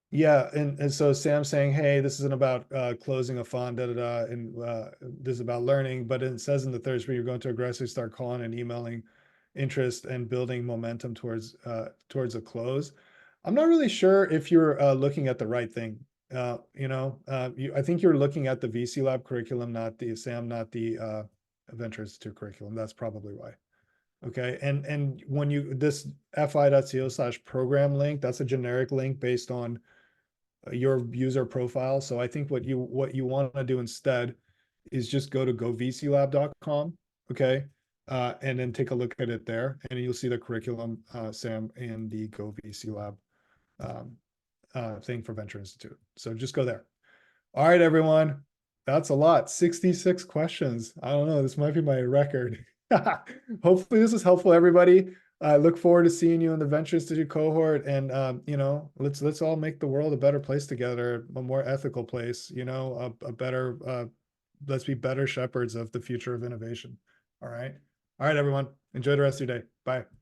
Yeah, and so Sam's saying, "Hey, this isn't about closing a fund, da da da, and this is about learning." But it says in the third screen, you're going to aggressively start calling and emailing interest and building momentum towards a close. I'm not really sure if you're looking at the right thing. I think you're looking at the VC Lab curriculum, not the Sam, not the Venture Institute curriculum. That's probably why. Okay, and when you this fi.co/program link, that's a generic link based on your user profile. So I think what you want to do instead is just go to govclab.com, okay, and then take a look at it there, and you'll see the curriculum, Sam, and the GoVCLab um, thing for Venture Institute. So just go there. All right, everyone. That's a lot. 66 questions. I don't know. This might be my record. Hopefully this is helpful, everybody. I look forward to seeing you in the Venture Institute cohort. And let's all make the world a better place together, a more ethical place, you know, a better let's be better shepherds of the future of innovation. All right. All right, everyone. Enjoy the rest of your day. Bye.